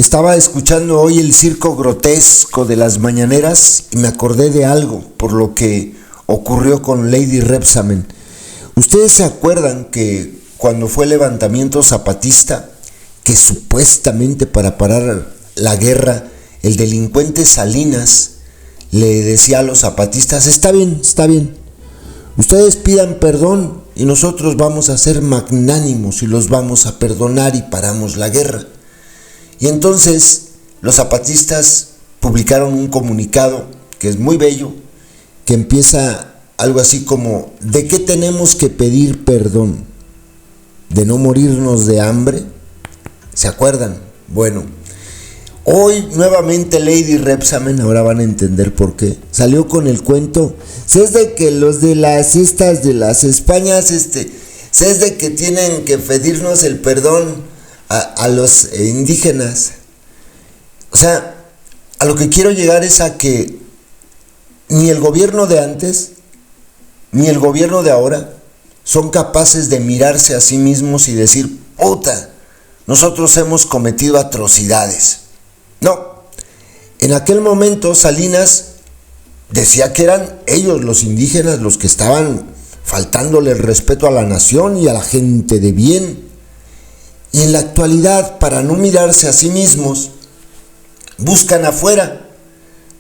Estaba escuchando hoy el circo grotesco de las mañaneras y me acordé de algo por lo que ocurrió con Lady Rebsamen. ¿Ustedes se acuerdan que cuando fue el levantamiento zapatista, que supuestamente para parar la guerra, el delincuente Salinas le decía a los zapatistas: está bien, ustedes pidan perdón y nosotros vamos a ser magnánimos y los vamos a perdonar y paramos la guerra? Y entonces los zapatistas publicaron un comunicado que es muy bello, que empieza algo así como: ¿de qué tenemos que pedir perdón? ¿De no morirnos de hambre? ¿Se acuerdan? Bueno, hoy nuevamente Lady Rebsamen, ahora van a entender por qué, salió con el cuento: si es de que los de las Españas, si es de que tienen que pedirnos el perdón a los indígenas. O sea, a lo que quiero llegar es a que ni el gobierno de antes ni el gobierno de ahora son capaces de mirarse a sí mismos y decir: puta, nosotros hemos cometido atrocidades. No, en aquel momento Salinas decía que eran ellos, los indígenas, los que estaban faltándole el respeto a la nación y a la gente de bien. Y en la actualidad, para no mirarse a sí mismos, buscan afuera.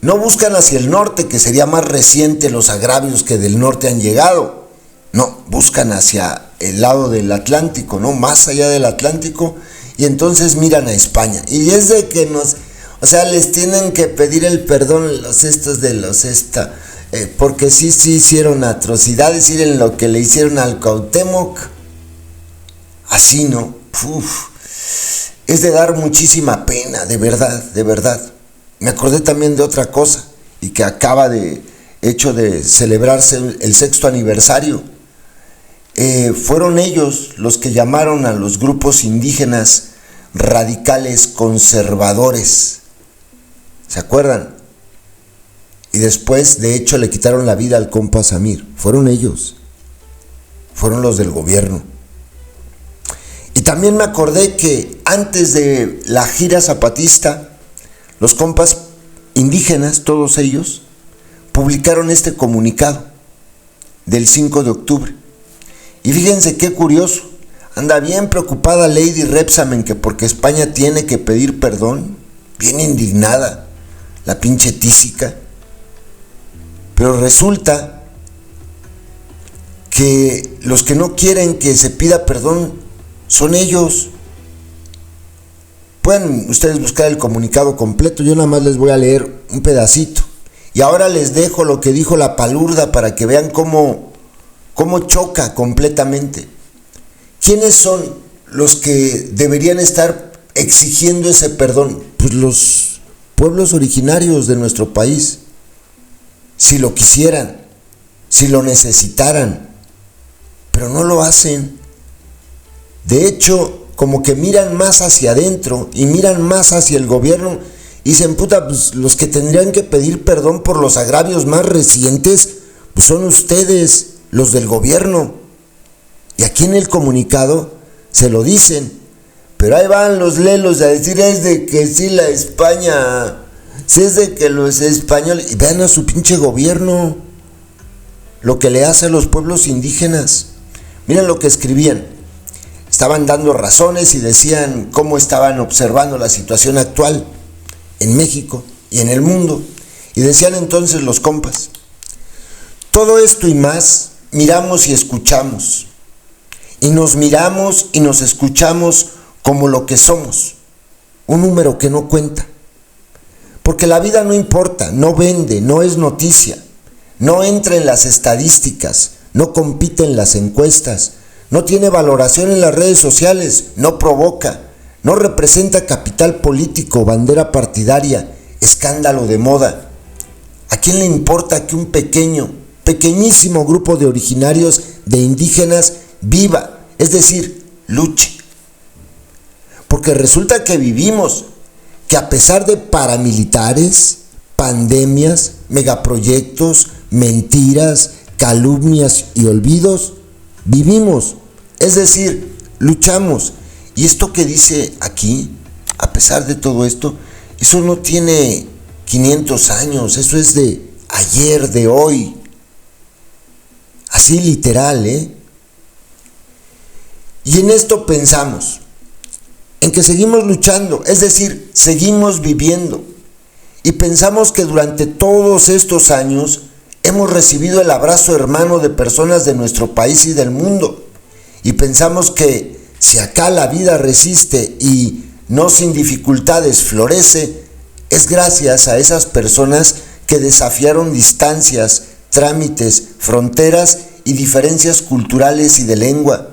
No buscan hacia el norte, que sería más reciente los agravios que del norte han llegado. No, buscan hacia el lado del Atlántico, ¿no? Más allá del Atlántico, y entonces miran a España. Y es de que les tienen que pedir el perdón porque sí hicieron atrocidades. Miren lo que le hicieron al Cuauhtémoc. Así, ¿no? Es de dar muchísima pena, de verdad. Me acordé también de otra cosa, y que acaba de celebrarse el 6º aniversario. Fueron ellos los que llamaron a los grupos indígenas radicales conservadores. ¿Se acuerdan? Y después, de hecho, le quitaron la vida al compa Samir. Fueron ellos. Fueron los del gobierno. Y también me acordé que antes de la gira zapatista, los compas indígenas, todos ellos, publicaron este comunicado del 5 de octubre. Y fíjense qué curioso, anda bien preocupada Lady Rebsamen que porque España tiene que pedir perdón, bien indignada, la pinche tísica. Pero resulta que los que no quieren que se pida perdón son ellos. Pueden ustedes buscar el comunicado completo, yo nada más les voy a leer un pedacito. Y ahora les dejo lo que dijo la palurda para que vean cómo choca completamente. ¿Quiénes son los que deberían estar exigiendo ese perdón? Pues los pueblos originarios de nuestro país, si lo quisieran, si lo necesitaran, pero no lo hacen. De hecho, como que miran más hacia adentro y miran más hacia el gobierno y dicen: puta, pues los que tendrían que pedir perdón por los agravios más recientes, pues son ustedes, los del gobierno. Y aquí en el comunicado se lo dicen, pero ahí van los lelos a decir: es de que sí la España, sí es de que los españoles. Y vean a su pinche gobierno, lo que le hace a los pueblos indígenas. Miren lo que escribían. Estaban dando razones y decían cómo estaban observando la situación actual en México y en el mundo. Y decían entonces los compas: todo esto y más miramos y escuchamos. Y nos miramos y nos escuchamos como lo que somos, un número que no cuenta. Porque la vida no importa, no vende, no es noticia, no entra en las estadísticas, no compite en las encuestas, no tiene valoración en las redes sociales, no provoca, no representa capital político, bandera partidaria, escándalo de moda. ¿A quién le importa que un pequeñísimo grupo de originarios, de indígenas, viva, es decir, luche? Porque resulta que vivimos, que a pesar de paramilitares, pandemias, megaproyectos, mentiras, calumnias y olvidos, vivimos, es decir, luchamos. Y esto que dice aquí, a pesar de todo esto, eso no tiene 500 años, eso es de ayer, de hoy. Así literal, ¿eh? Y en esto pensamos, en que seguimos luchando, es decir, seguimos viviendo. Y pensamos que durante todos estos años hemos recibido el abrazo hermano de personas de nuestro país y del mundo. Y pensamos que si acá la vida resiste y no sin dificultades florece, es gracias a esas personas que desafiaron distancias, trámites, fronteras y diferencias culturales y de lengua.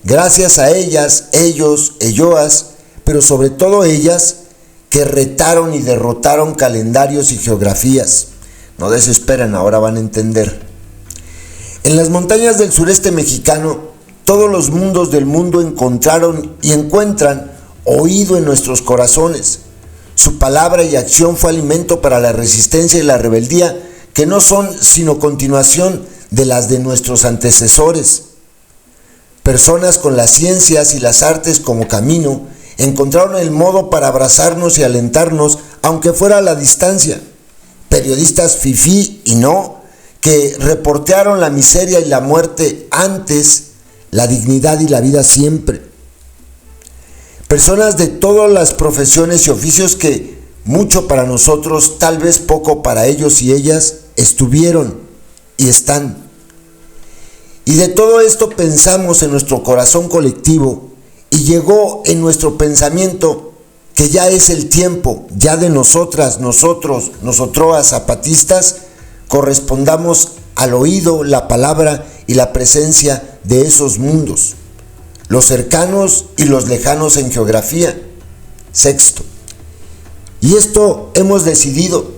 Gracias a ellas, ellos, elloas, pero sobre todo ellas, que retaron y derrotaron calendarios y geografías. No desesperen, ahora van a entender. En las montañas del sureste mexicano, todos los mundos del mundo encontraron y encuentran oído en nuestros corazones. Su palabra y acción fue alimento para la resistencia y la rebeldía, que no son sino continuación de las de nuestros antecesores. Personas con las ciencias y las artes como camino encontraron el modo para abrazarnos y alentarnos, aunque fuera a la distancia. Periodistas fifí y no, que reportearon la miseria y la muerte antes, la dignidad y la vida siempre. Personas de todas las profesiones y oficios que mucho para nosotros, tal vez poco para ellos y ellas, estuvieron y están. Y de todo esto pensamos en nuestro corazón colectivo y llegó en nuestro pensamiento que ya es el tiempo, ya de nosotras, nosotros, nosotroas zapatistas, correspondamos al oído, la palabra y la presencia de esos mundos, los cercanos y los lejanos en geografía. Sexto, y esto hemos decidido,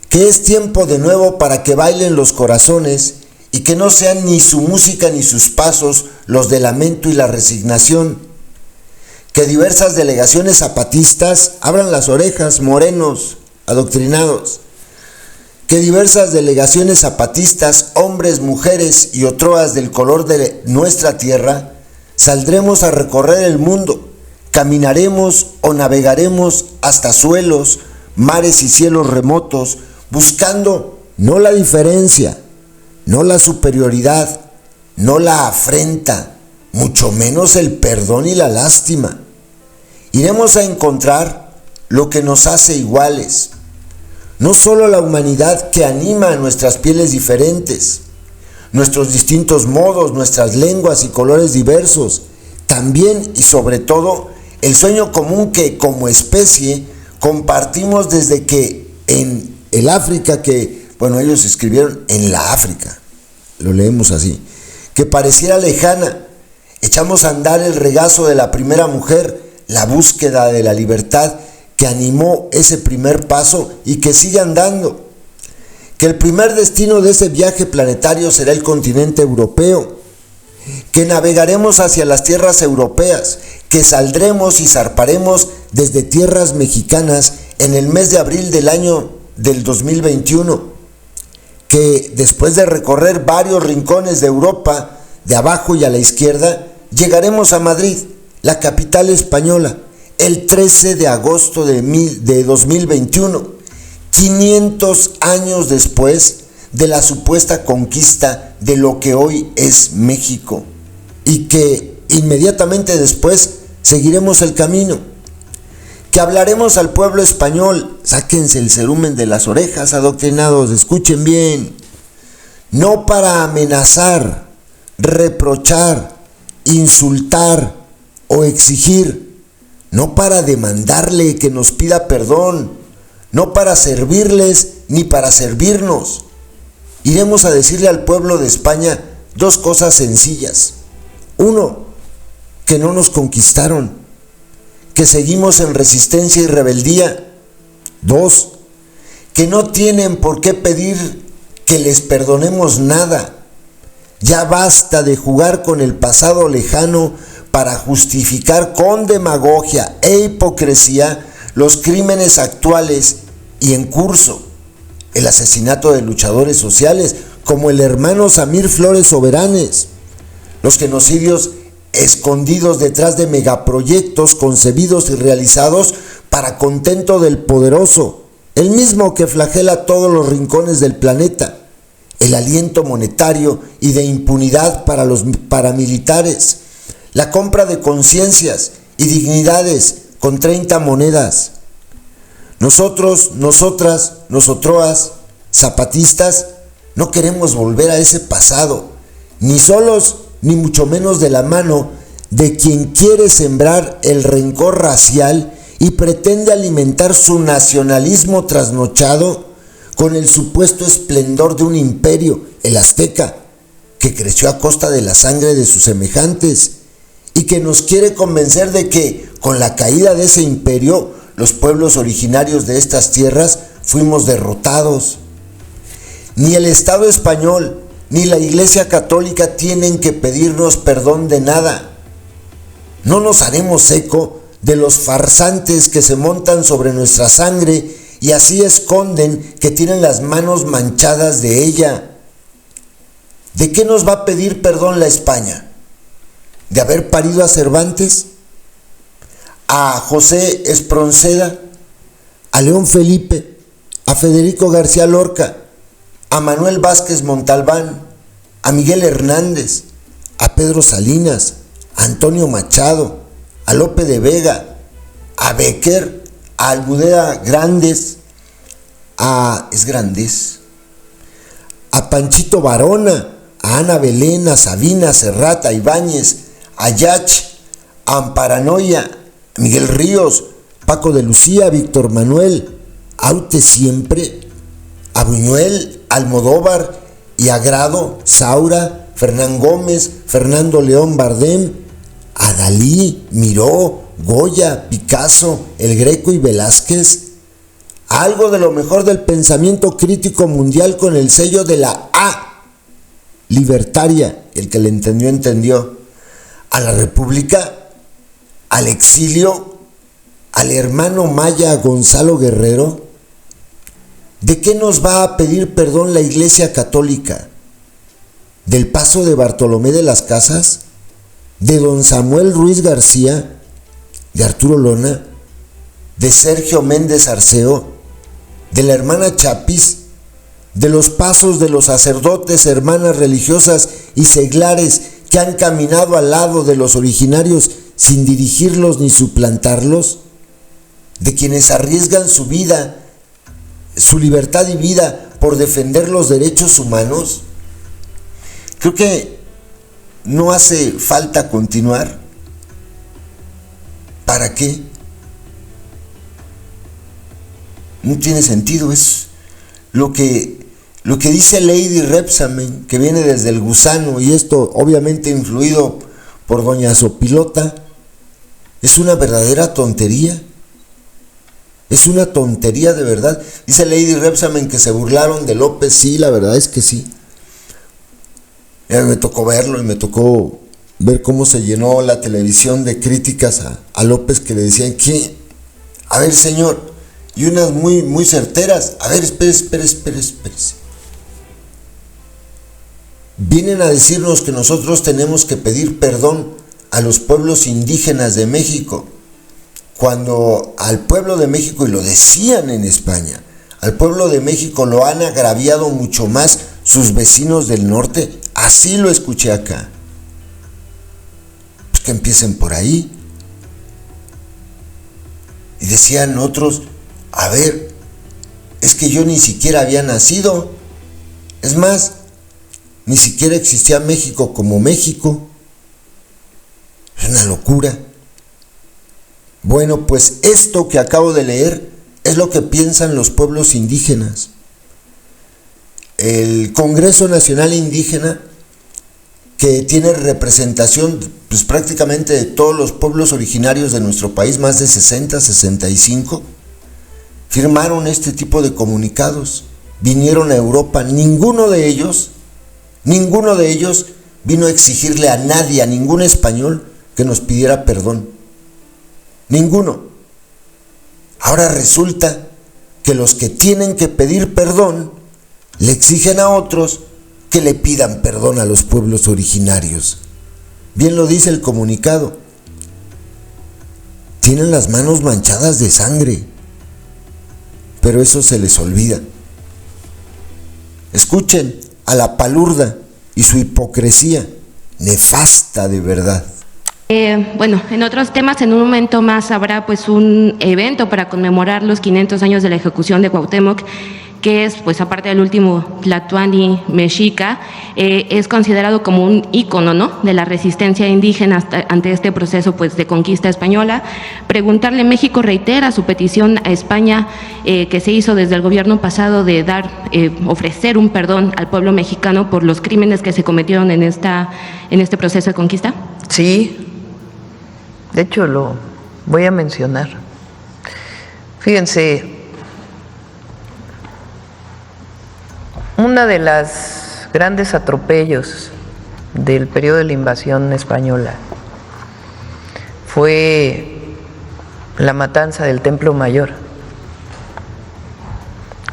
que es tiempo de nuevo para que bailen los corazones y que no sean ni su música ni sus pasos los de lamento y la resignación. Que diversas delegaciones zapatistas abran las orejas, morenos, adoctrinados. Que diversas delegaciones zapatistas, hombres, mujeres y otroas del color de nuestra tierra, saldremos a recorrer el mundo, caminaremos o navegaremos hasta suelos, mares y cielos remotos, buscando no la diferencia, no la superioridad, no la afrenta, mucho menos el perdón y la lástima. Iremos a encontrar lo que nos hace iguales, no solo la humanidad que anima a nuestras pieles diferentes, nuestros distintos modos, nuestras lenguas y colores diversos, también y sobre todo el sueño común que como especie compartimos desde que en el África, que, bueno, ellos escribieron en la África, lo leemos así, que pareciera lejana, echamos a andar el regazo de la primera mujer, la búsqueda de la libertad que animó ese primer paso y que sigue andando. Que el primer destino de ese viaje planetario será el continente europeo. Que navegaremos hacia las tierras europeas, que saldremos y zarparemos desde tierras mexicanas en el mes de abril del año del 2021. Que después de recorrer varios rincones de Europa, de abajo y a la izquierda, llegaremos a Madrid, la capital española, el 13 de agosto de 2021, 500 años después de la supuesta conquista de lo que hoy es México, y que inmediatamente después seguiremos el camino. Que hablaremos al pueblo español, sáquense el cerumen de las orejas, adoctrinados, escuchen bien, no para amenazar, reprochar, insultar o exigir, no para demandarle que nos pida perdón, no para servirles ni para servirnos. Iremos a decirle al pueblo de España dos cosas sencillas. Uno, que no nos conquistaron, que seguimos en resistencia y rebeldía. Dos, que no tienen por qué pedir que les perdonemos nada. Ya basta de jugar con el pasado lejano para justificar con demagogia e hipocresía los crímenes actuales y en curso. El asesinato de luchadores sociales como el hermano Samir Flores Soberanes, los genocidios escondidos detrás de megaproyectos concebidos y realizados para contento del poderoso, el mismo que flagela todos los rincones del planeta, el aliento monetario y de impunidad para los paramilitares, la compra de conciencias y dignidades con 30 monedas. Nosotros, nosotras, nosotroas, zapatistas, no queremos volver a ese pasado, ni solos, ni mucho menos de la mano de quien quiere sembrar el rencor racial y pretende alimentar su nacionalismo trasnochado con el supuesto esplendor de un imperio, el azteca, que creció a costa de la sangre de sus semejantes y que nos quiere convencer de que con la caída de ese imperio, los pueblos originarios de estas tierras fuimos derrotados. Ni el Estado español ni la Iglesia Católica tienen que pedirnos perdón de nada. No nos haremos eco de los farsantes que se montan sobre nuestra sangre y así esconden que tienen las manos manchadas de ella. ¿De qué nos va a pedir perdón la España? ¿De haber parido a Cervantes? ¿A José Espronceda? ¿A León Felipe? ¿A Federico García Lorca? ¿A Manuel Vázquez Montalbán? ¿A Miguel Hernández? ¿A Pedro Salinas? ¿A Antonio Machado? ¿A Lope de Vega? ¿A Becker? ¿A Almudena Grandes? ¿A Panchito Varona? ¿A Ana Belén? ¿A Sabina Serrat? ¿A Ibáñez? ¿A Yach? ¿A Amparanoia? ¿A Miguel Ríos? ¿Paco de Lucía? ¿Víctor Manuel? ¿Aute Siempre? ¿A Buñuel? ¿Almodóvar? ¿Y a Grado? ¿Saura? ¿Fernán Gómez? ¿Fernando León Bardem? ¿A Dalí? ¿Miró? ¿Goya? ¿Picasso? ¿El Greco y Velázquez? Algo de lo mejor del pensamiento crítico mundial con el sello de la A libertaria, el que le entendió, entendió. ¿A la República? ¿Al exilio? ¿Al hermano maya Gonzalo Guerrero? ¿De qué nos va a pedir perdón la Iglesia Católica? ¿Del paso de Bartolomé de las Casas? ¿De don Samuel Ruiz García? ¿De Arturo Lona? ¿De Sergio Méndez Arceo? ¿De la hermana Chapis? ¿De los pasos de los sacerdotes, hermanas religiosas y seglares que han caminado al lado de los originarios sin dirigirlos ni suplantarlos? ¿De quienes arriesgan su vida, su libertad y vida por defender los derechos humanos? Creo que no hace falta continuar. ¿Para qué? No tiene sentido. Es lo que dice Lady Repsamen, que viene desde el gusano, y esto obviamente influido por doña Sopilota. Es una verdadera tontería. Es una tontería de verdad. Dice Lady Repsamen que se burlaron de López. Sí, la verdad es que sí. Me tocó verlo y me tocó ver cómo se llenó la televisión de críticas a López, que le decían que, a ver señor, y unas muy certeras. A ver, espérese. Vienen a decirnos que nosotros tenemos que pedir perdón a los pueblos indígenas de México, cuando al pueblo de México, y lo decían en España, al pueblo de México lo han agraviado mucho más sus vecinos del norte. Así lo escuché acá. Pues que empiecen por ahí. Y decían otros, a ver, es que yo ni siquiera había nacido. Es más, ni siquiera existía México como México. Es una locura. Bueno, pues esto que acabo de leer es lo que piensan los pueblos indígenas. El Congreso Nacional Indígena, que tiene representación pues prácticamente de todos los pueblos originarios de nuestro país, más de 65, firmaron este tipo de comunicados. Vinieron a Europa. Ninguno de ellos vino a exigirle a nadie, a ningún español, que nos pidiera perdón. Ninguno. Ahora resulta que los que tienen que pedir perdón le exigen a otros que le pidan perdón a los pueblos originarios. Bien lo dice el comunicado. Tienen las manos manchadas de sangre, pero eso se les olvida. Escuchen a la palurda y su hipocresía, nefasta de verdad. Bueno, en otros temas, en un momento más habrá pues un evento para conmemorar los 500 años de la ejecución de Cuauhtémoc, que es, pues aparte del último Tlatoani mexica, es considerado como un ícono, ¿no?, de la resistencia indígena ante este proceso pues de conquista española. Preguntarle, México reitera su petición a España que se hizo desde el gobierno pasado de ofrecer un perdón al pueblo mexicano por los crímenes que se cometieron en este proceso de conquista. Sí, de hecho lo voy a mencionar. Fíjense, una de las grandes atropellos del periodo de la invasión española fue la matanza del Templo Mayor.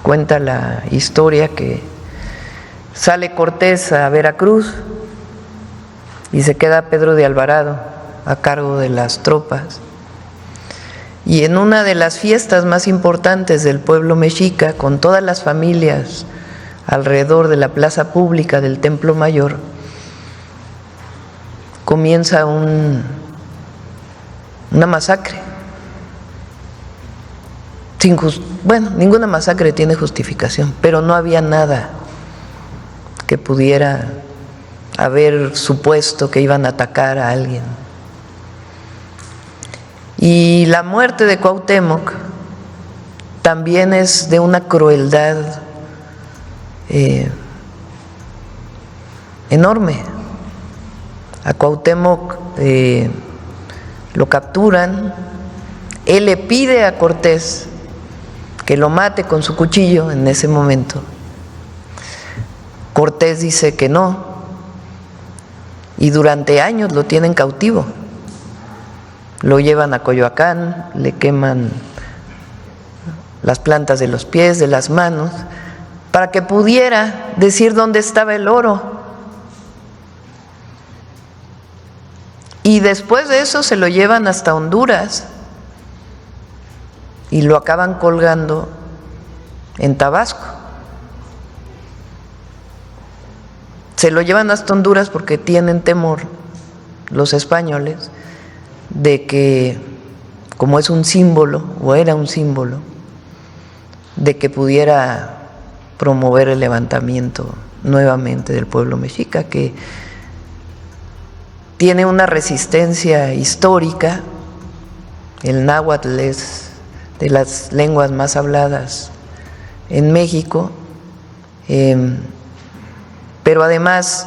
Cuenta la historia que sale Cortés a Veracruz y se queda Pedro de Alvarado a cargo de las tropas. Y en una de las fiestas más importantes del pueblo mexica, con todas las familias alrededor de la plaza pública del Templo Mayor, comienza una masacre. Bueno, ninguna masacre tiene justificación, pero no había nada que pudiera haber supuesto que iban a atacar a alguien. Y la muerte de Cuauhtémoc también es de una crueldad enorme. A Cuauhtémoc lo capturan, él le pide a Cortés que lo mate con su cuchillo en ese momento. Cortés dice que no, y durante años lo tienen cautivo. Lo llevan a Coyoacán, le queman las plantas de los pies, de las manos, para que pudiera decir dónde estaba el oro. Y después de eso se lo llevan hasta Honduras y lo acaban colgando en Tabasco. Se lo llevan hasta Honduras porque tienen temor los españoles de que, como es un símbolo, o era un símbolo, de que pudiera promover el levantamiento nuevamente del pueblo mexica, que tiene una resistencia histórica. El náhuatl es de las lenguas más habladas en México, pero además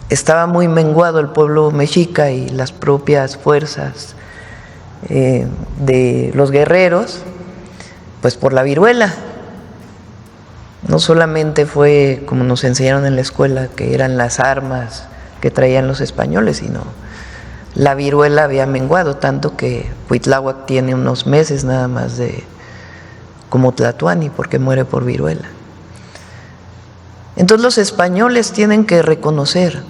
estaba muy menguado el pueblo mexica y las propias fuerzas de los guerreros, pues por la viruela. No solamente fue, como nos enseñaron en la escuela, que eran las armas que traían los españoles, sino la viruela había menguado, tanto que Cuitláhuac tiene unos meses nada más como Tlatoani, porque muere por viruela. Entonces los españoles tienen que reconocer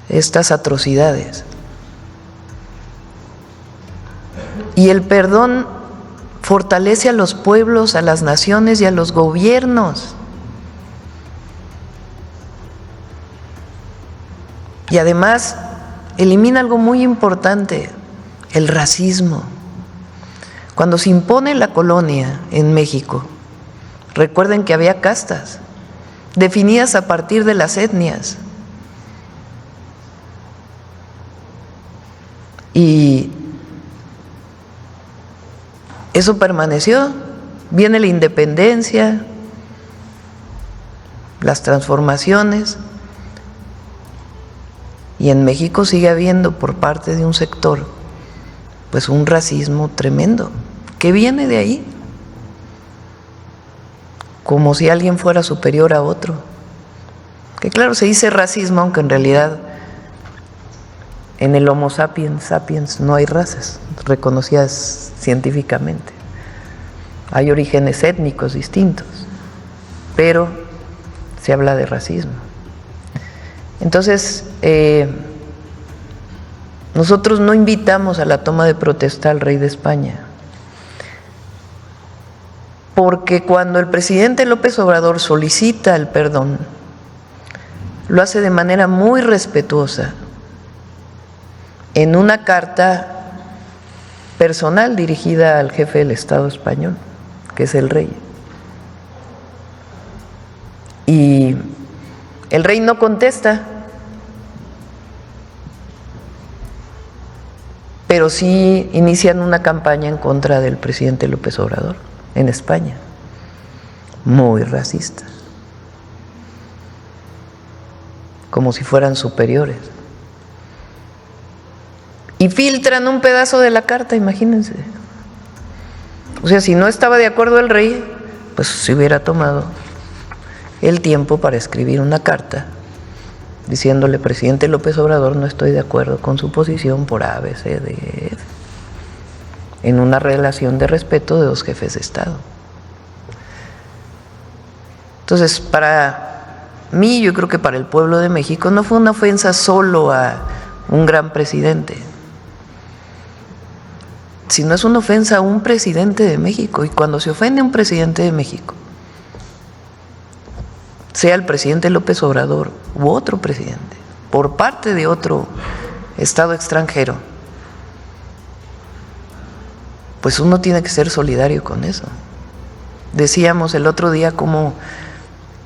estas atrocidades. Y el perdón fortalece a los pueblos, a las naciones y a los gobiernos. Y además elimina algo muy importante, el racismo. Cuando se impone la colonia en México, recuerden que había castas definidas a partir de las etnias. Y eso permaneció. Viene la independencia, las transformaciones, y en México sigue habiendo por parte de un sector pues un racismo tremendo que viene de ahí, como si alguien fuera superior a otro. Que claro, se dice racismo, aunque en realidad en el Homo sapiens sapiens no hay razas reconocidas científicamente. Hay orígenes étnicos distintos, pero se habla de racismo. Entonces, nosotros no invitamos a la toma de protesta al rey de España, porque cuando el presidente López Obrador solicita el perdón, lo hace de manera muy respetuosa, en una carta personal dirigida al jefe del Estado español, que es el rey. Y el rey no contesta, pero sí inician una campaña en contra del presidente López Obrador en España, muy racista, como si fueran superiores. Y filtran un pedazo de la carta, imagínense. O sea, si no estaba de acuerdo el rey, pues se hubiera tomado el tiempo para escribir una carta diciéndole: presidente López Obrador, no estoy de acuerdo con su posición por A, B, C, D, E, F, en una relación de respeto de dos jefes de Estado. Entonces, para mí, yo creo que para el pueblo de México no fue una ofensa solo a un gran presidente, sino es una ofensa a un presidente de México. Y cuando se ofende a un presidente de México, sea el presidente López Obrador u otro presidente, por parte de otro Estado extranjero, pues uno tiene que ser solidario con eso. Decíamos el otro día como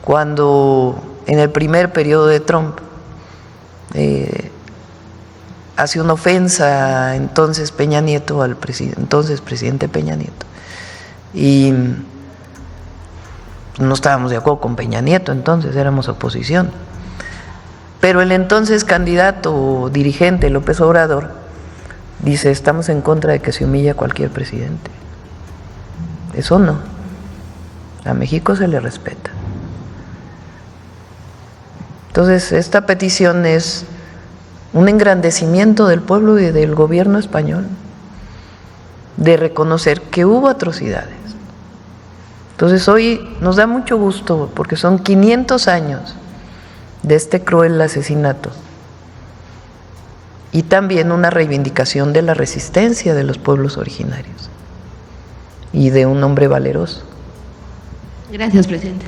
cuando en el primer periodo de Trump hace una ofensa entonces Peña Nieto al entonces presidente Peña Nieto, y no estábamos de acuerdo con Peña Nieto, entonces éramos oposición, pero el entonces candidato o dirigente López Obrador dice: estamos en contra de que se humille a cualquier presidente. Eso no, a México se le respeta. Entonces, esta petición es un engrandecimiento del pueblo y del gobierno español, de reconocer que hubo atrocidades. Entonces, hoy nos da mucho gusto porque son 500 años de este cruel asesinato y también una reivindicación de la resistencia de los pueblos originarios y de un hombre valeroso. Gracias, presidente.